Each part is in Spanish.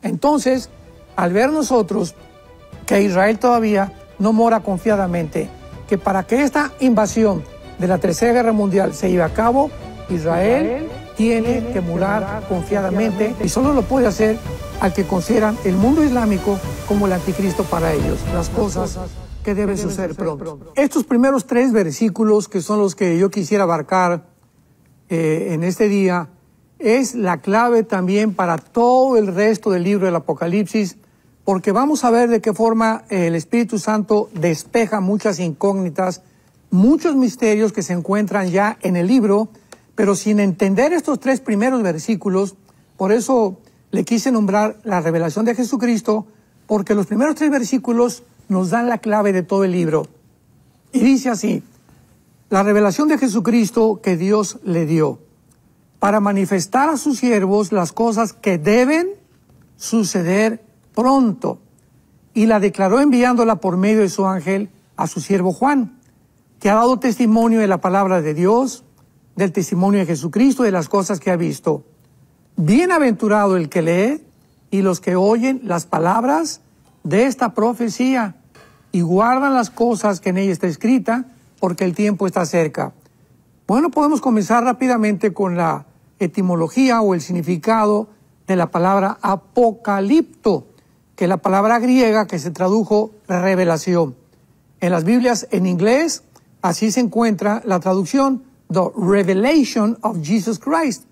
Entonces, al ver nosotros que Israel todavía no mora confiadamente, que para que esta invasión de la Tercera Guerra Mundial se lleve a cabo, Israel tiene que morar confiadamente, y solo lo puede hacer al que consideran el mundo islámico como el anticristo para ellos, las cosas que deben suceder pronto. Estos primeros 3 versículos, que son los que yo quisiera abarcar en este día, es la clave también para todo el resto del libro del Apocalipsis, porque vamos a ver de qué forma el Espíritu Santo despeja muchas incógnitas, muchos misterios que se encuentran ya en el libro, pero sin entender estos 3 primeros versículos. Por eso le quise nombrar la revelación de Jesucristo, porque los primeros 3 versículos nos dan la clave de todo el libro. Y dice así: la revelación de Jesucristo que Dios le dio para manifestar a sus siervos las cosas que deben suceder pronto, y la declaró enviándola por medio de su ángel a su siervo Juan, que ha dado testimonio de la palabra de Dios, del testimonio de Jesucristo, de las cosas que ha visto. Bienaventurado el que lee y los que oyen las palabras de esta profecía y guardan las cosas que en ella está escrita, porque el tiempo está cerca. Bueno, podemos comenzar rápidamente con la etimología o el significado de la palabra apocalipto, que es la palabra griega que se tradujo revelación. En las Biblias en inglés así se encuentra la traducción The Revelation of Jesus Christ,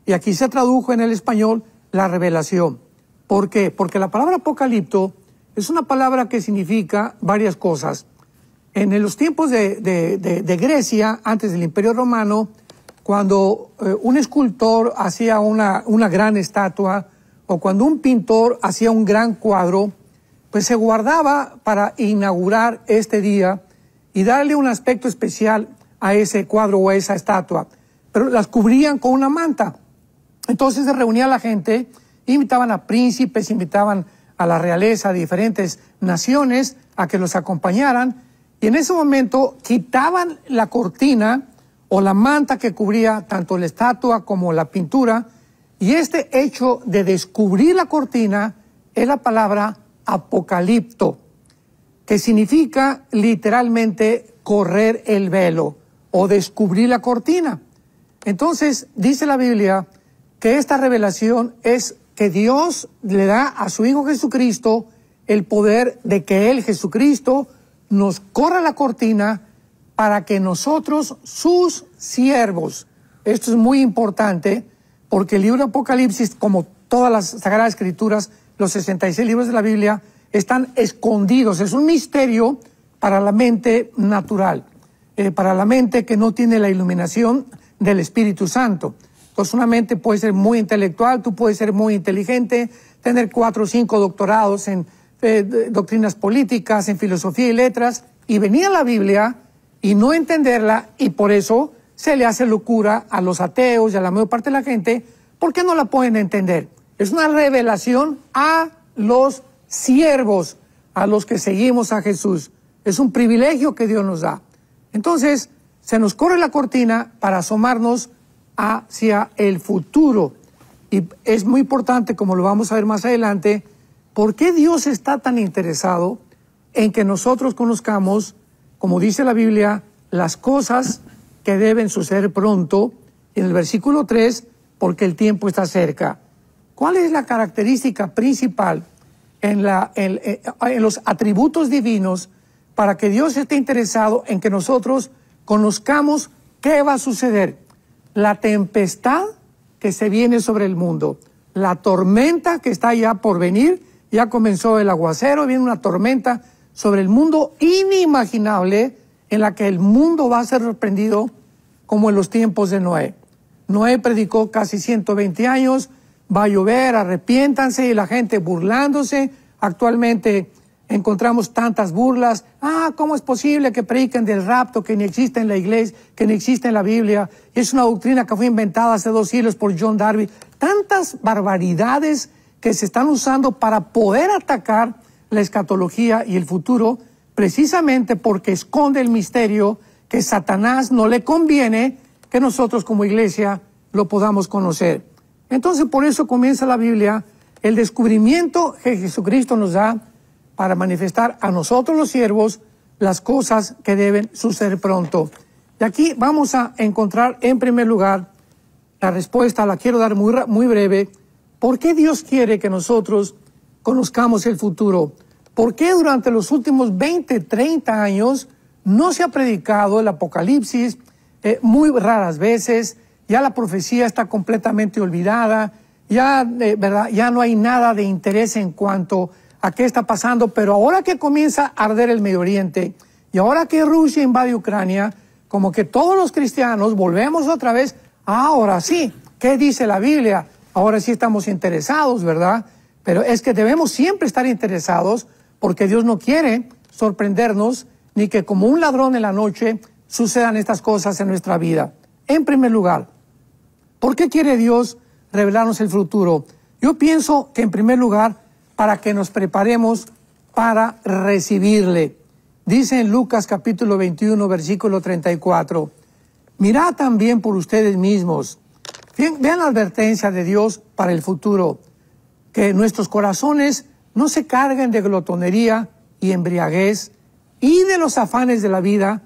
y aquí se tradujo en el español la revelación. ¿Por qué? Porque la palabra apocalipto es una palabra que significa varias cosas. En los tiempos de Grecia, antes del Imperio Romano, cuando un escultor hacía una gran estatua, o cuando un pintor hacía un gran cuadro, pues se guardaba para inaugurar este día y darle un aspecto especial a ese cuadro o a esa estatua. Pero las cubrían con una manta. Entonces se reunía la gente, invitaban a príncipes, invitaban a la realeza de diferentes naciones a que los acompañaran, y en ese momento quitaban la cortina o la manta que cubría tanto la estatua como la pintura, y este hecho de descubrir la cortina es la palabra apocalipto, que significa literalmente correr el velo o descubrir la cortina. Entonces dice la Biblia que esta revelación es que Dios le da a su Hijo Jesucristo el poder de que Él, Jesucristo, nos corra la cortina para que nosotros, sus siervos, esto es muy importante, porque el libro de Apocalipsis, como todas las Sagradas Escrituras, los 66 libros de la Biblia, están escondidos. Es un misterio para la mente natural, para la mente que no tiene la iluminación del Espíritu Santo. Entonces una mente puede ser muy intelectual, tú puedes ser muy inteligente, tener 4 o 5 doctorados en doctrinas políticas, en filosofía y letras, y venir a la Biblia y no entenderla, y por eso se le hace locura a los ateos y a la mayor parte de la gente, porque no la pueden entender. Es una revelación a los siervos, a los que seguimos a Jesús. Es un privilegio que Dios nos da. Entonces, se nos corre la cortina para asomarnos hacia el futuro. Y es muy importante, como lo vamos a ver más adelante, por qué Dios está tan interesado en que nosotros conozcamos, como dice la Biblia, las cosas que deben suceder pronto. En el versículo 3, porque el tiempo está cerca. ¿Cuál es la característica principal en los atributos divinos para que Dios esté interesado en que nosotros conozcamos qué va a suceder? La tempestad que se viene sobre el mundo, la tormenta que está ya por venir, ya comenzó el aguacero, viene una tormenta sobre el mundo inimaginable, en la que el mundo va a ser sorprendido como en los tiempos de Noé. Noé predicó casi 120 años, va a llover, arrepiéntanse, y la gente burlándose. Actualmente encontramos tantas burlas. ¿Cómo es posible que prediquen del rapto que ni existe en la iglesia, que ni existe en la Biblia? Es una doctrina que fue inventada hace 2 siglos por John Darby. Tantas barbaridades que se están usando para poder atacar la escatología y el futuro, precisamente porque esconde el misterio que Satanás no le conviene que nosotros como iglesia lo podamos conocer. Entonces, por eso comienza la Biblia el descubrimiento que Jesucristo nos da para manifestar a nosotros los siervos las cosas que deben suceder pronto. Y aquí vamos a encontrar en primer lugar la respuesta, la quiero dar muy breve. ¿Por qué Dios quiere que nosotros conozcamos el futuro? ¿Por qué durante los últimos 20, 30 años no se ha predicado el Apocalipsis? Muy raras veces, ya la profecía está completamente olvidada, ¿verdad? Ya no hay nada de interés en cuanto a qué está pasando, pero ahora que comienza a arder el Medio Oriente y ahora que Rusia invade Ucrania, como que todos los cristianos volvemos otra vez, ahora sí, ¿qué dice la Biblia? Ahora sí estamos interesados, ¿verdad? Pero es que debemos siempre estar interesados porque Dios no quiere sorprendernos ni que como un ladrón en la noche sucedan estas cosas en nuestra vida. En primer lugar, ¿por qué quiere Dios revelarnos el futuro? Yo pienso que en primer lugar, para que nos preparemos para recibirle. Dice en Lucas capítulo 21, versículo 34, mirad también por ustedes mismos. Vean la advertencia de Dios para el futuro, que nuestros corazones no se carguen de glotonería y embriaguez y de los afanes de la vida,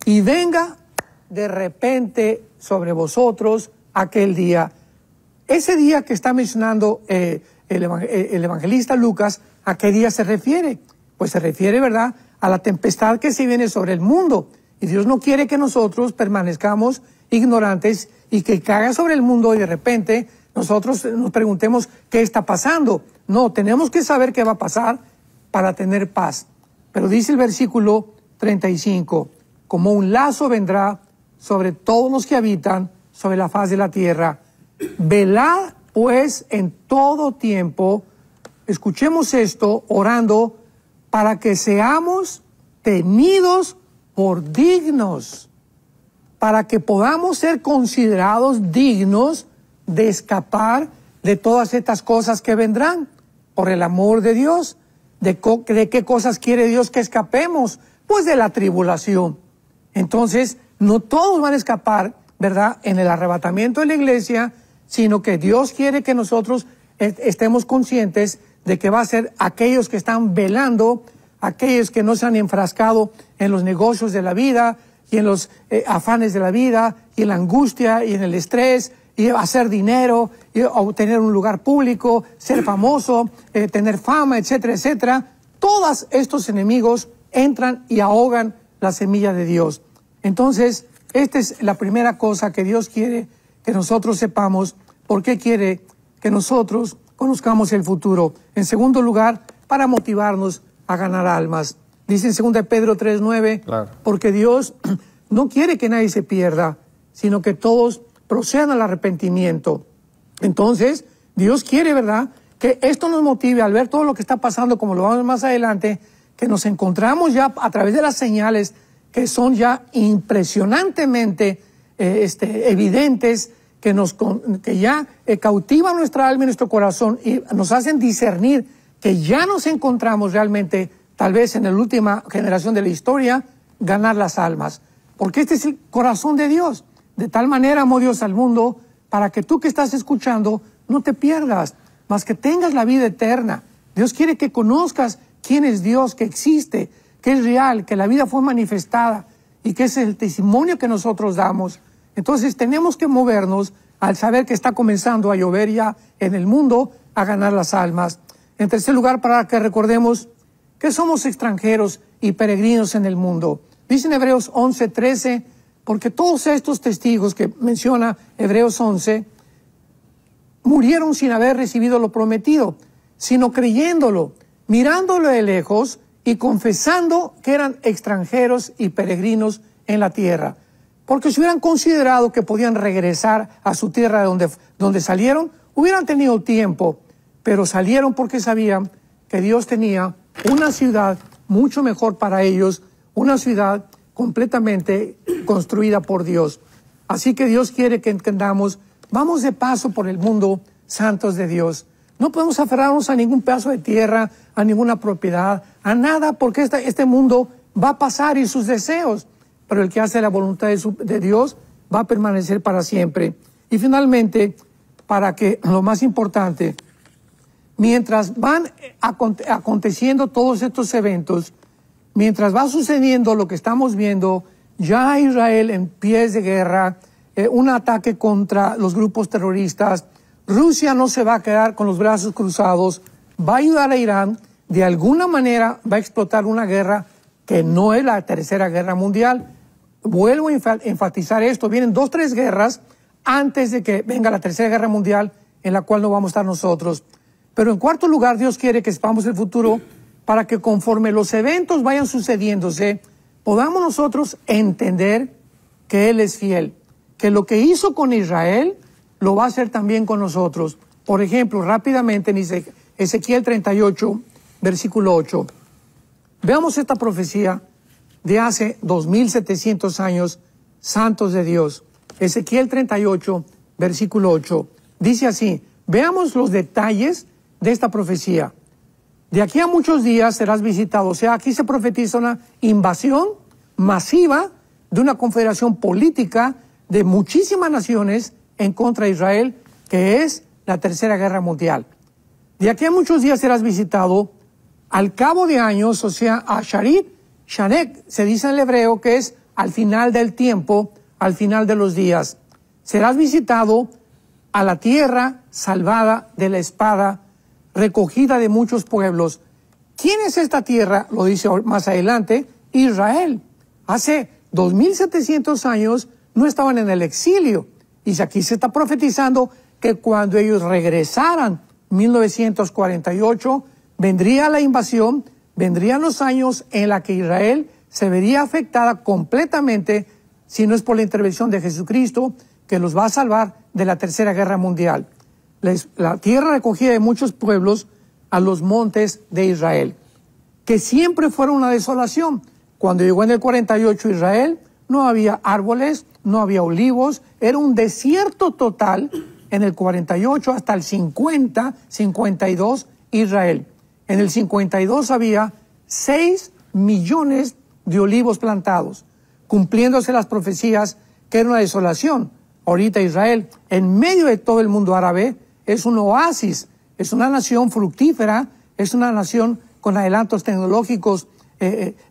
y venga de repente sobre vosotros aquel día. Ese día que está mencionando el evangelista Lucas, ¿a qué día se refiere? Pues se refiere, ¿verdad?, a la tempestad que se viene sobre el mundo. Y Dios no quiere que nosotros permanezcamos ignorantes y que caiga sobre el mundo y de repente nosotros nos preguntemos qué está pasando. No, tenemos que saber qué va a pasar para tener paz. Pero dice el versículo 35, como un lazo vendrá sobre todos los que habitan sobre la faz de la tierra. Velad pues en todo tiempo, escuchemos esto, orando, para que seamos tenidos por dignos, para que podamos ser considerados dignos de escapar de todas estas cosas que vendrán, por el amor de Dios. ¿De qué cosas quiere Dios que escapemos? Pues de la tribulación. Entonces, no todos van a escapar, ¿verdad?, en el arrebatamiento de la iglesia, sino que Dios quiere que nosotros estemos conscientes de que va a ser aquellos que están velando, aquellos que no se han enfrascado en los negocios de la vida y en los afanes de la vida y en la angustia y en el estrés y hacer dinero y obtener un lugar público, ser famoso, tener fama, etcétera, etcétera. Todos estos enemigos entran y ahogan la semilla de Dios. Entonces, esta es la primera cosa que Dios quiere que nosotros sepamos, por qué quiere que nosotros conozcamos el futuro. En segundo lugar, para motivarnos a ganar almas. Dice en 2 Pedro 3:9, claro, porque Dios no quiere que nadie se pierda, sino que todos procedan al arrepentimiento. Entonces, Dios quiere, ¿verdad?, que esto nos motive al ver todo lo que está pasando, como lo vamos a ver más adelante, que nos encontramos ya a través de las señales que son ya impresionantemente evidentes, que ya cautivan nuestra alma y nuestro corazón y nos hacen discernir que ya nos encontramos realmente, tal vez en la última generación de la historia, ganar las almas. Porque este es el corazón de Dios. De tal manera amó Dios al mundo, para que tú que estás escuchando no te pierdas, mas que tengas la vida eterna. Dios quiere que conozcas quién es Dios, que existe, que es real, que la vida fue manifestada y que ese es el testimonio que nosotros damos. Entonces tenemos que movernos al saber que está comenzando a llover ya en el mundo, a ganar las almas. En tercer lugar, para que recordemos que somos extranjeros y peregrinos en el mundo. Dice en Hebreos 11:13, porque todos estos testigos que menciona Hebreos 11 murieron sin haber recibido lo prometido, sino creyéndolo, mirándolo de lejos y confesando que eran extranjeros y peregrinos en la tierra. Porque si hubieran considerado que podían regresar a su tierra de donde salieron, hubieran tenido tiempo, pero salieron porque sabían que Dios tenía una ciudad mucho mejor para ellos, una ciudad completamente construida por Dios. Así que Dios quiere que entendamos, vamos de paso por el mundo, santos de Dios. No podemos aferrarnos a ningún pedazo de tierra, a ninguna propiedad, a nada, porque este mundo va a pasar y sus deseos. Pero el que hace la voluntad de Dios va a permanecer para siempre. Y finalmente, para que, lo más importante, mientras van aconteciendo todos estos eventos, mientras va sucediendo lo que estamos viendo, ya Israel en pies de guerra, un ataque contra los grupos terroristas, Rusia no se va a quedar con los brazos cruzados, va a ayudar a Irán, de alguna manera va a explotar una guerra que no es la tercera guerra mundial. Vuelvo a enfatizar esto, vienen 2 o 3 guerras antes de que venga la tercera guerra mundial, en la cual no vamos a estar nosotros. Pero en cuarto lugar, Dios quiere que sepamos el futuro para que conforme los eventos vayan sucediéndose, podamos nosotros entender que Él es fiel, que lo que hizo con Israel lo va a hacer también con nosotros. Por ejemplo, rápidamente en Ezequiel 38, versículo 8. Veamos esta profecía de hace 2700 años, santos de Dios. Ezequiel 38, versículo 8. Dice así, veamos los detalles de esta profecía. De aquí a muchos días serás visitado. O sea, aquí se profetiza una invasión masiva de una confederación política de muchísimas naciones en contra de Israel, que es la tercera guerra mundial. De aquí a muchos días serás visitado. Al cabo de años, o sea, a Sharit, Shanek, se dice en el hebreo que es al final del tiempo, al final de los días. Serás visitado a la tierra salvada de la espada, recogida de muchos pueblos. ¿Quién es esta tierra? Lo dice más adelante, Israel. Hace 2700 años no estaban en el exilio. Y aquí se está profetizando que cuando ellos regresaran, 1948, vendría la invasión, vendrían los años en la que Israel se vería afectada completamente, si no es por la intervención de Jesucristo, que los va a salvar de la tercera guerra mundial. La tierra recogida de muchos pueblos a los montes de Israel, que siempre fueron una desolación. Cuando llegó en el 48 Israel, no había árboles, no había olivos, era un desierto total en el 48 hasta el 50, 52 Israel. En el 52 había 6 millones de olivos plantados, cumpliéndose las profecías que era una desolación. Ahorita Israel, en medio de todo el mundo árabe, es un oasis, es una nación fructífera, es una nación con adelantos tecnológicos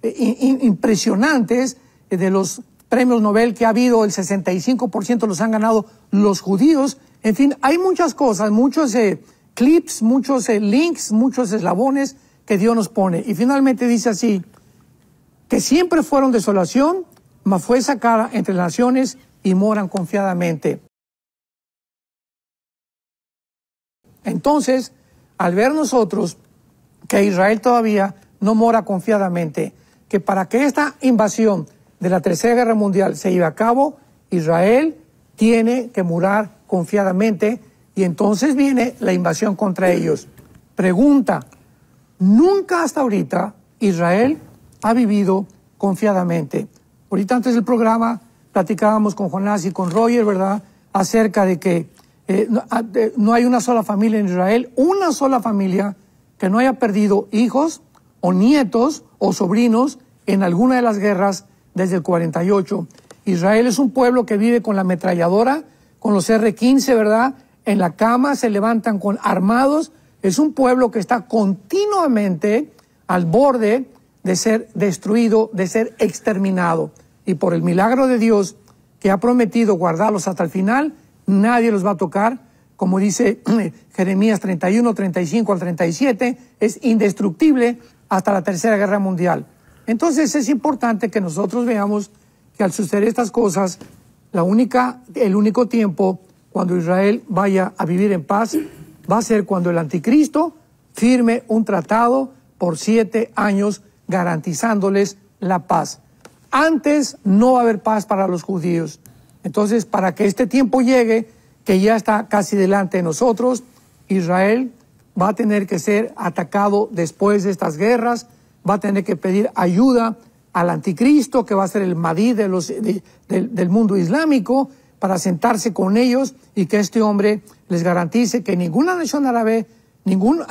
impresionantes. De los premios Nobel que ha habido, el 65% los han ganado los judíos. En fin, hay muchas cosas, muchos clips, muchos links, muchos eslabones que Dios nos pone. Y finalmente dice así, que siempre fueron desolación, mas fue sacada entre las naciones y moran confiadamente. Entonces, al ver nosotros que Israel todavía no mora confiadamente, que para que esta invasión de la tercera guerra mundial se lleve a cabo, Israel tiene que morar confiadamente, y entonces viene la invasión contra ellos. Pregunta, nunca hasta ahorita Israel ha vivido confiadamente. Ahorita antes del programa platicábamos con Jonás y con Roger, ¿verdad?, acerca de que no hay una sola familia en Israel, una sola familia que no haya perdido hijos o nietos o sobrinos en alguna de las guerras desde el 48. Israel es un pueblo que vive con la ametralladora, con los R-15, ¿verdad?, en la cama, se levantan con armados. Es un pueblo que está continuamente al borde de ser destruido, de ser exterminado. Y por el milagro de Dios, que ha prometido guardarlos hasta el final, nadie los va a tocar. Como dice Jeremías 31, 35 al 37, es indestructible hasta la tercera guerra mundial. Entonces es importante que nosotros veamos que al suceder estas cosas, el único tiempo cuando Israel vaya a vivir en paz va a ser cuando el anticristo firme un tratado por 7 años garantizándoles la paz. Antes no va a haber paz para los judíos. Entonces, para que este tiempo llegue, que ya está casi delante de nosotros, Israel va a tener que ser atacado después de estas guerras, va a tener que pedir ayuda al anticristo, que va a ser el Mahdi del mundo islámico, para sentarse con ellos y que este hombre les garantice que ninguna nación árabe, ningún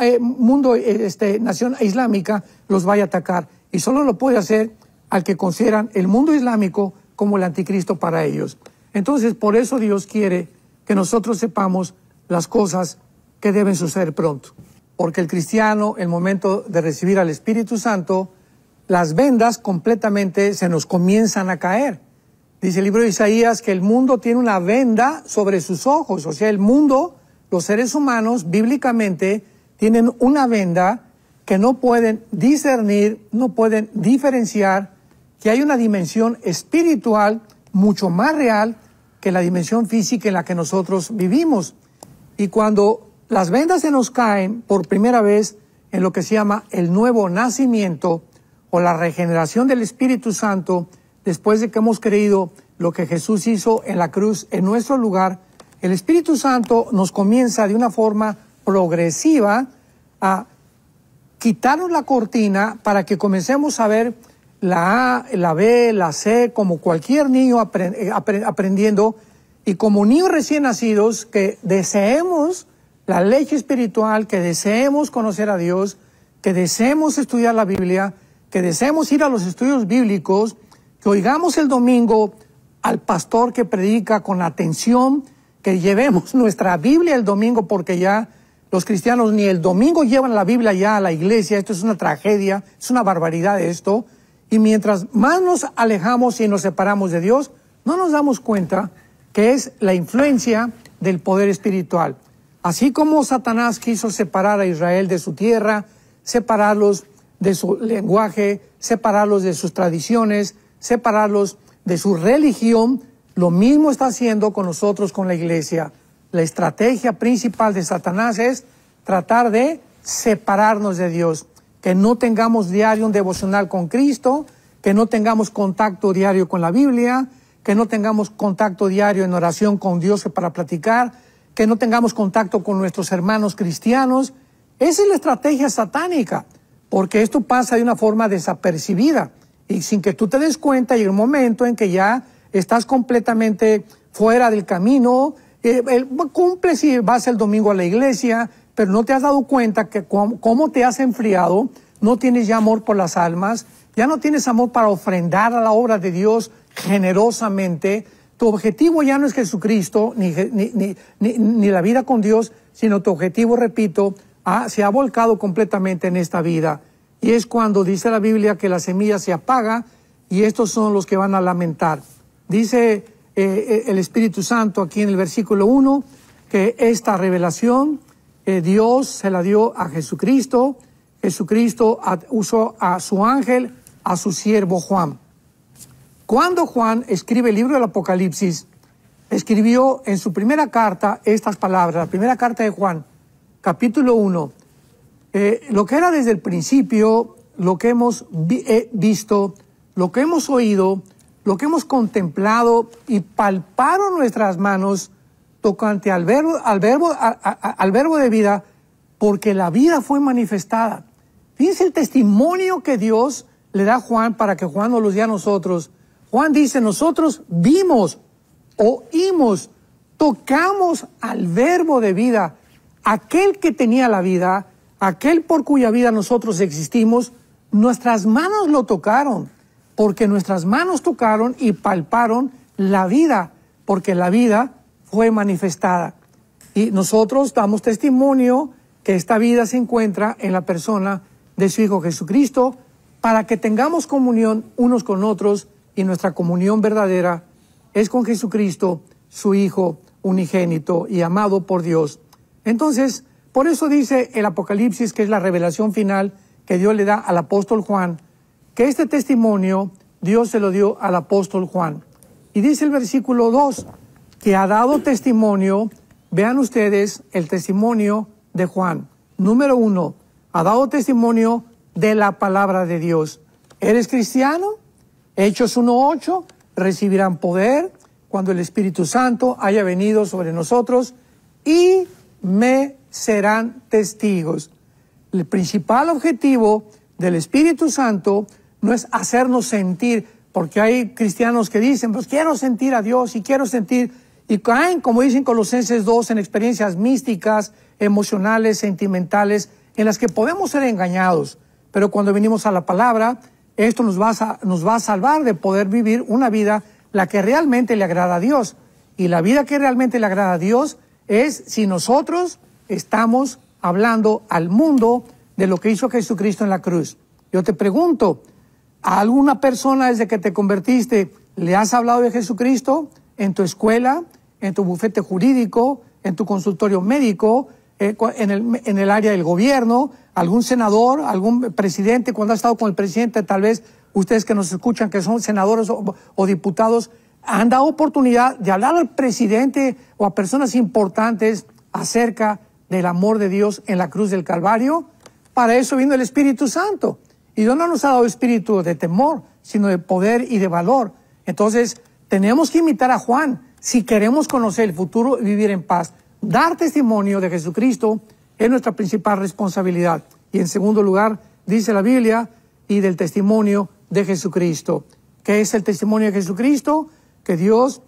nación islámica los vaya a atacar. Y solo lo puede hacer al que consideran el mundo islámico como el anticristo para ellos. Entonces, por eso Dios quiere que nosotros sepamos las cosas que deben suceder pronto. porque el cristiano, el momento de recibir al Espíritu Santo, las vendas completamente se nos comienzan a caer. Dice el libro de Isaías que el mundo tiene una venda sobre sus ojos. O sea, el mundo, los seres humanos, bíblicamente, tienen una venda que no pueden discernir, no pueden diferenciar que hay una dimensión espiritual mucho más real que la dimensión física en la que nosotros vivimos. Y cuando las vendas se nos caen por primera vez en lo que se llama el nuevo nacimiento o la regeneración del Espíritu Santo, después de que hemos creído lo que Jesús hizo en la cruz en nuestro lugar, el Espíritu Santo nos comienza de una forma progresiva a quitarnos la cortina para que comencemos a ver la A, la B, la C, como cualquier niño aprendiendo, y como niños recién nacidos que deseemos la leche espiritual, que deseemos conocer a Dios, que deseemos estudiar la Biblia, que deseemos ir a los estudios bíblicos, que oigamos el domingo al pastor que predica con atención, que llevemos nuestra Biblia el domingo, porque ya los cristianos ni el domingo llevan la Biblia ya a la iglesia. Esto es una tragedia, es una barbaridad esto. Y mientras más nos alejamos y nos separamos de Dios, no nos damos cuenta que es la influencia del poder espiritual. Así como Satanás quiso separar a Israel de su tierra, separarlos de su lenguaje, separarlos de sus tradiciones, separarlos de su religión, lo mismo está haciendo con nosotros, con la iglesia. La estrategia principal de Satanás es tratar de separarnos de Dios, que no tengamos diario un devocional con Cristo, que no tengamos contacto diario con la Biblia, que no tengamos contacto diario en oración con Dios para platicar, que no tengamos contacto con nuestros hermanos cristianos. Esa es la estrategia satánica, porque esto pasa de una forma desapercibida y sin que tú te des cuenta. Llega un momento en que ya estás completamente fuera del camino, cumples y vas el domingo a la iglesia, pero no te has dado cuenta que cómo te has enfriado, no tienes ya amor por las almas, ya no tienes amor para ofrendar a la obra de Dios generosamente. Tu objetivo ya no es Jesucristo, ni la vida con Dios, sino tu objetivo, repito, se ha volcado completamente en esta vida. Y es cuando dice la Biblia que la semilla se apaga y estos son los que van a lamentar. Dice el Espíritu Santo aquí en el versículo 1 que esta revelación Dios se la dio a Jesucristo. Jesucristo usó a su ángel, a su siervo Juan. Cuando Juan escribe el libro del Apocalipsis, escribió en su primera carta estas palabras, la primera carta de Juan, capítulo 1, lo que era desde el principio, lo que hemos visto, lo que hemos oído, lo que hemos contemplado y palparon nuestras manos tocante al verbo de vida, porque la vida fue manifestada. Fíjense el testimonio que Dios le da a Juan para que Juan nos lo dé a nosotros. Juan dice, nosotros vimos, oímos, tocamos al verbo de vida, aquel que tenía la vida, aquel por cuya vida nosotros existimos. Nuestras manos lo tocaron, porque nuestras manos tocaron y palparon la vida, porque la vida fue manifestada. Y nosotros damos testimonio que esta vida se encuentra en la persona de su Hijo Jesucristo, para que tengamos comunión unos con otros, y nuestra comunión verdadera es con Jesucristo, su Hijo unigénito y amado por Dios. Entonces, por eso dice el Apocalipsis, que es la revelación final que Dios le da al apóstol Juan, que este testimonio Dios se lo dio al apóstol Juan. Y dice el versículo 2, que ha dado testimonio. Vean ustedes el testimonio de Juan. Número 1, ha dado testimonio de la palabra de Dios. ¿Eres cristiano? Hechos 1:8, recibirán poder cuando el Espíritu Santo haya venido sobre nosotros y me serán testigos. El principal objetivo del Espíritu Santo no es hacernos sentir, porque hay cristianos que dicen, pues quiero sentir a Dios y quiero sentir, y caen, como dicen Colosenses 2, en experiencias místicas, emocionales, sentimentales, en las que podemos ser engañados. Pero cuando venimos a la palabra, esto nos va a salvar de poder vivir una vida la que realmente le agrada a Dios. Y la vida que realmente le agrada a Dios es si nosotros estamos hablando al mundo de lo que hizo Jesucristo en la cruz. Yo te pregunto, ¿a alguna persona desde que te convertiste le has hablado de Jesucristo en tu escuela, en tu bufete jurídico, en tu consultorio médico, en el área del gobierno, algún senador, algún presidente, cuando has estado con el presidente, tal vez ustedes que nos escuchan, que son senadores o diputados, han dado oportunidad de hablar al presidente o a personas importantes acerca del amor de Dios en la cruz del Calvario? Para eso vino el Espíritu Santo. Y Dios no nos ha dado espíritu de temor, sino de poder y de valor. Entonces, tenemos que imitar a Juan si queremos conocer el futuro y vivir en paz. Dar testimonio de Jesucristo es nuestra principal responsabilidad. Y en segundo lugar, dice la Biblia, y del testimonio de Jesucristo. ¿Qué es el testimonio de Jesucristo? Que Dios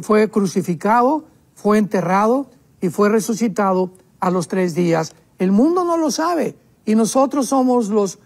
fue crucificado, fue enterrado y fue resucitado a los 3 días. El mundo no lo sabe y nosotros somos los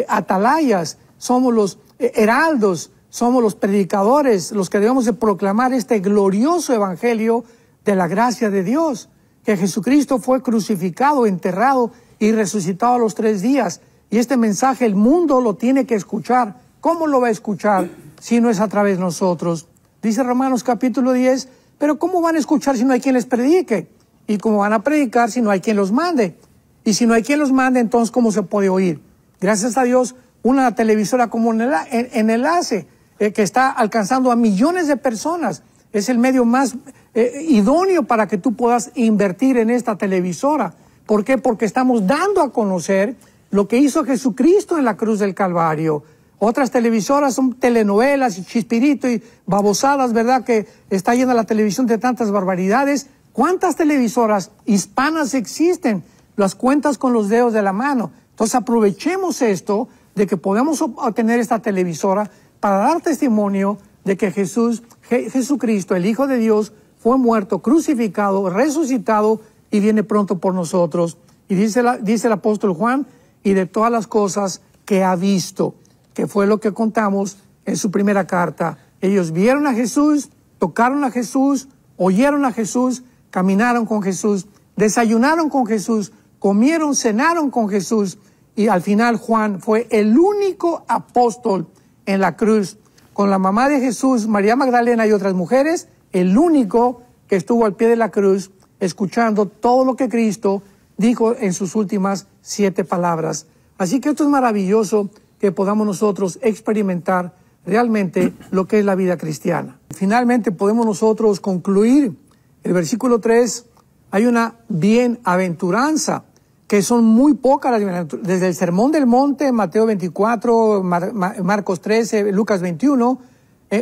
atalayas, somos los heraldos, somos los predicadores, los que debemos de proclamar este glorioso evangelio de la gracia de Dios, que Jesucristo fue crucificado, enterrado y resucitado a los 3 días. Y este mensaje el mundo lo tiene que escuchar. ¿Cómo lo va a escuchar si no es a través de nosotros? Dice Romanos capítulo 10, pero ¿cómo van a escuchar si no hay quien les predique? ¿Y cómo van a predicar si no hay quien los mande? Y si no hay quien los mande, entonces ¿cómo se puede oír? Gracias a Dios, una televisora como en Enlace, que está alcanzando a millones de personas, es el medio más idóneo para que tú puedas invertir en esta televisora. ¿Por qué? Porque estamos dando a conocer lo que hizo Jesucristo en la cruz del Calvario. Otras televisoras son telenovelas y chispirito y babosadas, ¿verdad? Que está llena la televisión de tantas barbaridades. ¿Cuántas televisoras hispanas existen? Las cuentas con los dedos de la mano. Entonces aprovechemos esto de que podemos obtener esta televisora para dar testimonio de que Jesucristo, el Hijo de Dios, fue muerto, crucificado, resucitado y viene pronto por nosotros. Y dice el apóstol Juan, y de todas las cosas que ha visto, que fue lo que contamos en su primera carta. Ellos vieron a Jesús, tocaron a Jesús, oyeron a Jesús, caminaron con Jesús, desayunaron con Jesús, comieron, cenaron con Jesús, y al final Juan fue el único apóstol en la cruz, con la mamá de Jesús, María Magdalena y otras mujeres, el único que estuvo al pie de la cruz, escuchando todo lo que Cristo dijo en sus últimas 7 palabras. Así que esto es maravilloso, que podamos nosotros experimentar realmente lo que es la vida cristiana. Finalmente podemos nosotros concluir. El versículo 3, hay una bienaventuranza, que son muy pocas las bienaventuranzas. Desde el Sermón del Monte, Mateo 24, Marcos 13, Lucas 21,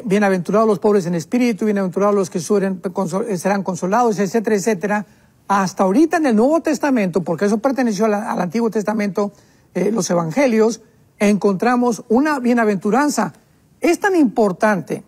bienaventurados los pobres en espíritu, bienaventurados los que sufren, serán consolados, etcétera, etcétera. Hasta ahorita en el Nuevo Testamento, porque eso perteneció al Antiguo Testamento, los Evangelios, encontramos una bienaventuranza. Es tan importante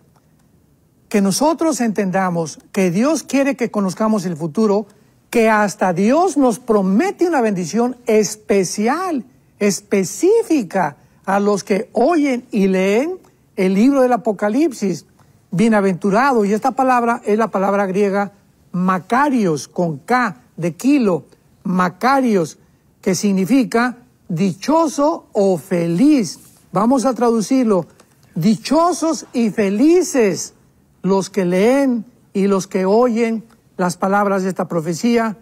que nosotros entendamos que Dios quiere que conozcamos el futuro, que hasta Dios nos promete una bendición especial, específica a los que oyen y leen el libro del Apocalipsis. Bienaventurado, y esta palabra es la palabra griega Makarios, con K, de kilo, Makarios, que significa dichoso o feliz. Vamos a traducirlo. Dichosos y felices los que leen y los que oyen las palabras de esta profecía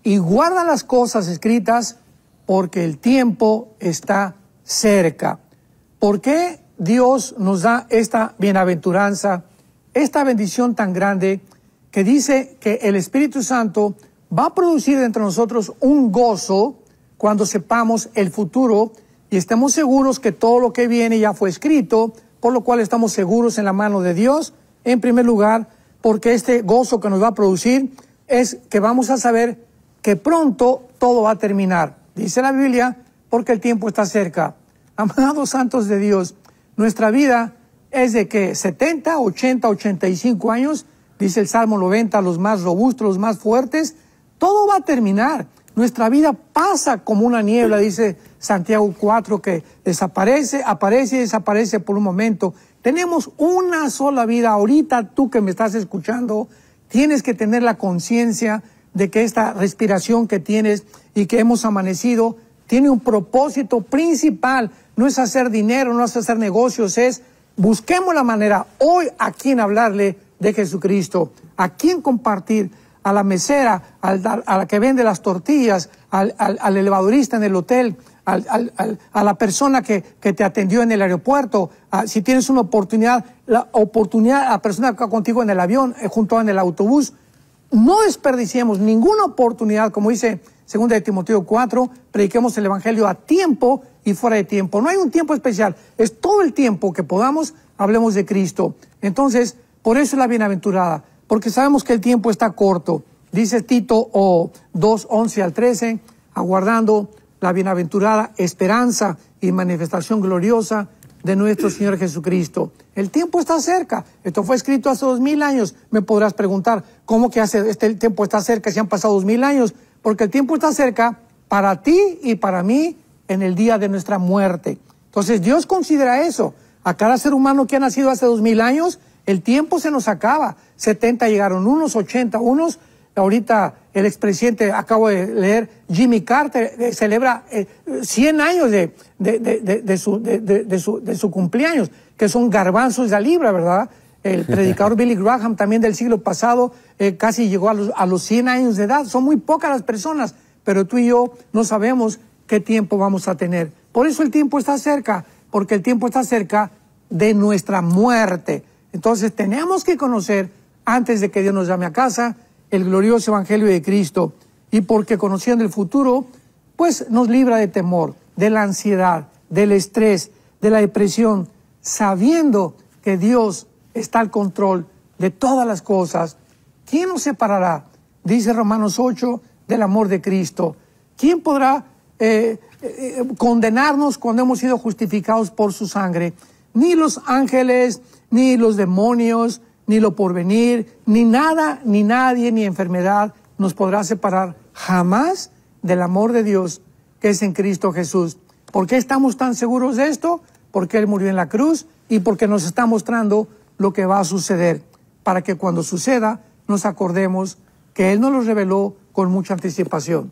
y guardan las cosas escritas, porque el tiempo está cerca. ¿Por qué Dios nos da esta bienaventuranza, esta bendición tan grande, que dice que el Espíritu Santo va a producir entre nosotros un gozo cuando sepamos el futuro y estemos seguros que todo lo que viene ya fue escrito, por lo cual estamos seguros en la mano de Dios? En primer lugar, porque este gozo que nos va a producir es que vamos a saber que pronto todo va a terminar. Dice la Biblia, porque el tiempo está cerca. Amados santos de Dios, nuestra vida es de que 70, 80, 85 años, dice el Salmo 90, los más robustos, los más fuertes, todo va a terminar. Nuestra vida pasa como una niebla, dice Santiago 4, que desaparece, aparece y desaparece por un momento. Tenemos una sola vida. Ahorita tú que me estás escuchando, tienes que tener la conciencia de que esta respiración que tienes y que hemos amanecido tiene un propósito principal. No es hacer dinero, no es hacer negocios, es busquemos la manera hoy a quién hablarle de Jesucristo, a quién compartir, a la mesera, a la que vende las tortillas, al elevadorista en el hotel, a la persona que te atendió en el aeropuerto, si tienes una oportunidad, a la persona que está contigo en el avión, junto en el autobús. No desperdiciemos ninguna oportunidad, como dice 2 de Timoteo 4, prediquemos el Evangelio a tiempo y fuera de tiempo. No hay un tiempo especial, es todo el tiempo que podamos, hablemos de Cristo. Entonces, por eso es la bienaventurada, porque sabemos que el tiempo está corto. Dice Tito 2, 11 al 13, aguardando la bienaventurada esperanza y manifestación gloriosa de nuestro Señor Jesucristo. El tiempo está cerca. Esto fue escrito hace 2000 años. Me podrás preguntar, ¿cómo que el tiempo está cerca si han pasado 2000 años? Porque el tiempo está cerca para ti y para mí en el día de nuestra muerte. Entonces Dios considera eso. A cada ser humano que ha nacido hace 2000 años, el tiempo se nos acaba. 70 llegaron unos, 80 unos. Ahorita el expresidente, acabo de leer, Jimmy Carter, celebra 100 años de su cumpleaños, que son garbanzos de la libra, ¿verdad? El predicador Billy Graham, también del siglo pasado, casi llegó a los 100 años de edad. Son muy pocas las personas, pero tú y yo no sabemos qué tiempo vamos a tener. Por eso el tiempo está cerca, porque el tiempo está cerca de nuestra muerte. Entonces tenemos que conocer, antes de que Dios nos llame a casa, el glorioso Evangelio de Cristo, y porque conociendo el futuro, pues nos libra de temor, de la ansiedad, del estrés, de la depresión, sabiendo que Dios está al control de todas las cosas. ¿Quién nos separará, dice Romanos 8, del amor de Cristo? ¿Quién podrá condenarnos cuando hemos sido justificados por su sangre? Ni los ángeles, ni los demonios, ni lo porvenir, ni nada, ni nadie, ni enfermedad nos podrá separar jamás del amor de Dios que es en Cristo Jesús. ¿Por qué estamos tan seguros de esto? Porque Él murió en la cruz y porque nos está mostrando lo que va a suceder, para que cuando suceda nos acordemos que Él nos lo reveló con mucha anticipación.